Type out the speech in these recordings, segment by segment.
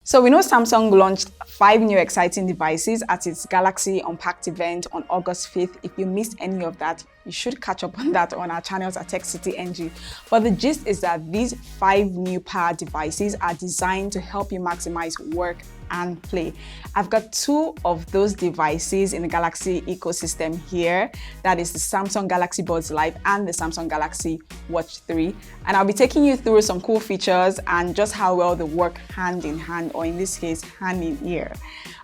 So we know Samsung launched 5 new exciting devices at its Galaxy Unpacked event on August 5th. If you missed any of that, you should catch up on that on our channels at TechCity NG. But the gist is that these 5 new power devices are designed to help you maximize work and play. I've got 2 of those devices in the Galaxy ecosystem here. That is the Samsung Galaxy Buds Live and the Samsung Galaxy Watch 3. And I'll be taking you through some cool features and just how well they work hand in hand, or in this case, hand in ear.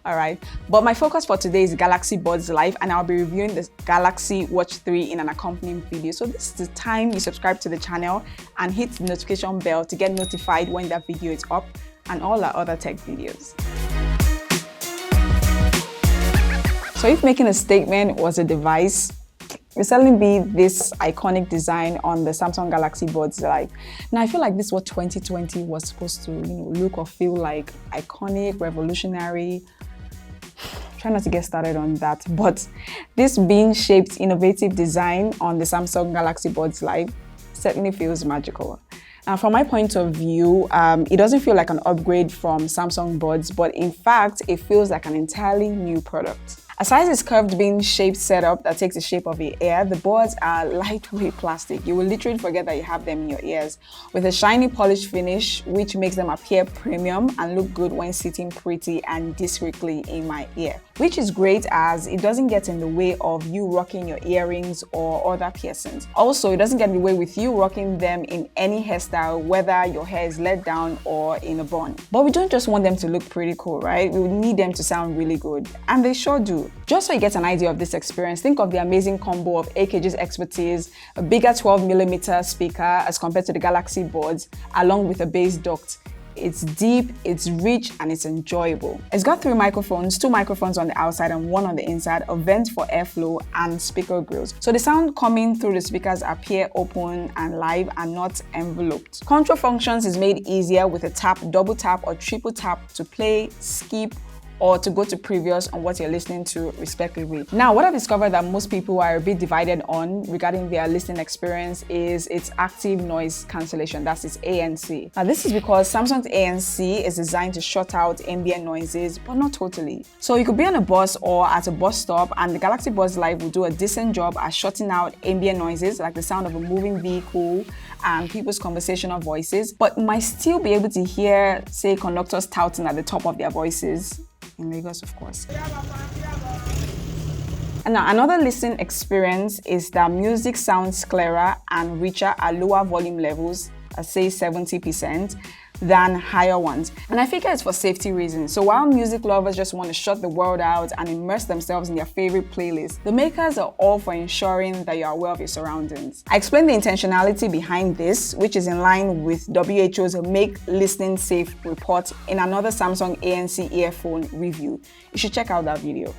All right, but my focus for today is Galaxy Buds Live, and I'll be reviewing the Galaxy Watch 3 in an accompanying video. So this is the time you subscribe to the channel and hit the notification bell to get notified when that video is up, and all our other tech videos. So if making a statement was a device, it would certainly be this iconic design on the Samsung Galaxy Buds Live. Now I feel like this is what 2020 was supposed to look or feel like: iconic, revolutionary. Try not to get started on that, but this bean-shaped innovative design on the Samsung Galaxy Buds Live certainly feels magical. Now, from my point of view, it doesn't feel like an upgrade from Samsung Buds, but in fact, it feels like an entirely new product. Aside this curved bean-shaped setup that takes the shape of your ear, the buds are lightweight plastic. You will literally forget that you have them in your ears, with a shiny polished finish which makes them appear premium and look good when sitting pretty and discreetly in my ear. Which is great as it doesn't get in the way of you rocking your earrings or other piercings. Also, it doesn't get in the way with you rocking them in any hairstyle, whether your hair is let down or in a bun. But we don't just want them to look pretty cool, right? We need them to sound really good, and they sure do. Just so you get an idea of this experience, think of the amazing combo of AKG's expertise, a bigger 12mm speaker as compared to the Galaxy Buds, along with a bass duct. It's deep, it's rich, and it's enjoyable. It's got 3 microphones, 2 microphones on the outside and 1 on the inside, a vent for airflow, and speaker grills. So the sound coming through the speakers appear open and live and not enveloped. Control functions is made easier with a tap, double tap, or triple tap to play, skip, or to go to previous on what you're listening to respectively. Now, what I've discovered that most people are a bit divided on regarding their listening experience is its active noise cancellation, that's its ANC. Now, this is because Samsung's ANC is designed to shut out ambient noises, but not totally. So you could be on a bus or at a bus stop, and the Galaxy Buds Live will do a decent job at shutting out ambient noises like the sound of a moving vehicle and people's conversational voices, but might still be able to hear, say, conductors touting at the top of their voices. In Lagos, of course. And now, another listening experience is that music sounds clearer and richer at lower volume levels, say 70%, than higher ones. And I figure it's for safety reasons. So while music lovers just want to shut the world out and immerse themselves in their favorite playlist, the makers are all for ensuring that you are aware of your surroundings. I explained the intentionality behind this, which is in line with WHO's Make Listening Safe report in another Samsung ANC earphone review. You should check out that video.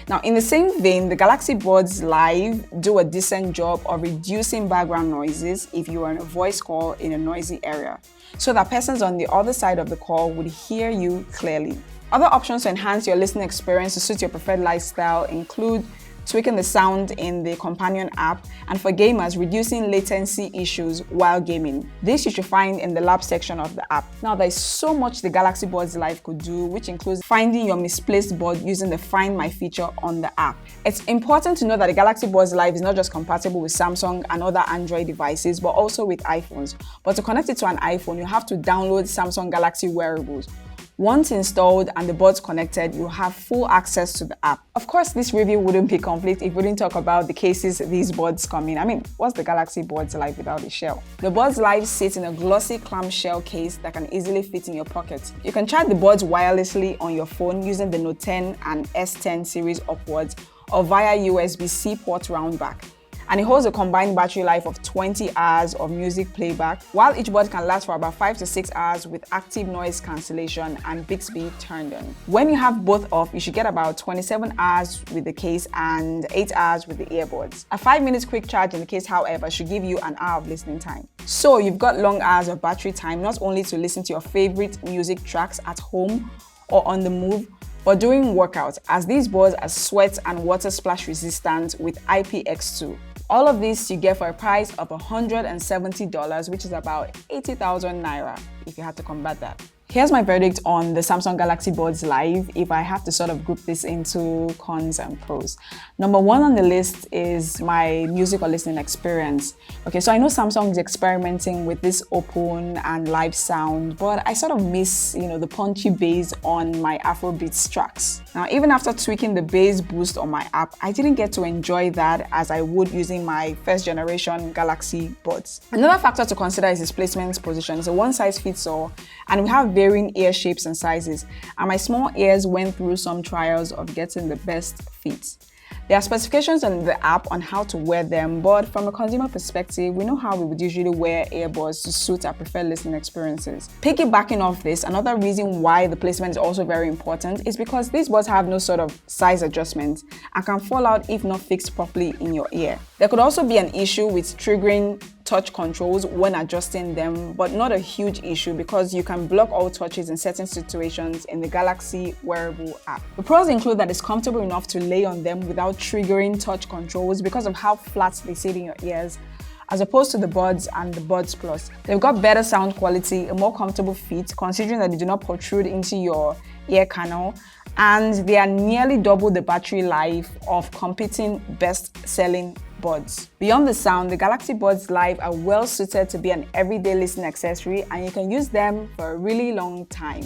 Now, in the same vein, the Galaxy Buds Live do a decent job of reducing background noises if you are on a voice call in a noisy area, so that persons on the other side of the call would hear you clearly. Other options to enhance your listening experience to suit your preferred lifestyle include tweaking the sound in the companion app, and for gamers, reducing latency issues while gaming. This you should find in the lab section of the app. Now, there is so much the Galaxy Buds Live could do, which includes finding your misplaced bud using the Find My feature on the app. It's important to know that the Galaxy Buds Live is not just compatible with Samsung and other Android devices, but also with iPhones. But to connect it to an iPhone, you have to download Samsung Galaxy Wearables. Once installed and the buds connected, you have full access to the app. Of course, this review wouldn't be complete if we didn't talk about the cases these buds come in. I mean, what's the Galaxy Buds Live without a shell? The Buds Live sits in a glossy clamshell case that can easily fit in your pocket. You can charge the buds wirelessly on your phone using the Note 10 and S10 series upwards, or via USB-C port round back. And it holds a combined battery life of 20 hours of music playback, while each bud can last for about 5 to 6 hours with active noise cancellation and Bixby turned on. When you have both off, you should get about 27 hours with the case and 8 hours with the earbuds. A 5-minute quick charge in the case, however, should give you an hour of listening time. So you've got long hours of battery time, not only to listen to your favorite music tracks at home or on the move, but during workouts, as these buds are sweat and water splash resistant with IPX2. All of this you get for a price of $170, which is about 80,000 naira if you had to convert that. Here's my verdict on the Samsung Galaxy Buds Live if I have to sort of group this into cons and pros. Number one on the list is my music or listening experience. Okay, so I know Samsung is experimenting with this open and live sound, but I sort of miss, the punchy bass on my Afrobeats tracks. Now, even after tweaking the bass boost on my app, I didn't get to enjoy that as I would using my first generation Galaxy Buds. Another factor to consider is its placement position. It's a one-size-fits-all, and we have varying ear shapes and sizes, and my small ears went through some trials of getting the best fit. There are specifications on the app on how to wear them, but from a consumer perspective, we know how we would usually wear earbuds to suit our preferred listening experiences. Piggybacking off this, another reason why the placement is also very important is because these buds have no sort of size adjustment and can fall out if not fixed properly in your ear. There could also be an issue with triggering touch controls when adjusting them, but not a huge issue because you can block all touches in certain situations in the Galaxy wearable app. The pros include that it's comfortable enough to lay on them without triggering touch controls because of how flat they sit in your ears, as opposed to the Buds and the Buds Plus. They've got better sound quality, a more comfortable fit, considering that they do not protrude into your ear canal, and they are nearly double the battery life of competing best-selling buds. Beyond the sound, the Galaxy Buds Live are well suited to be an everyday listening accessory, and you can use them for a really long time.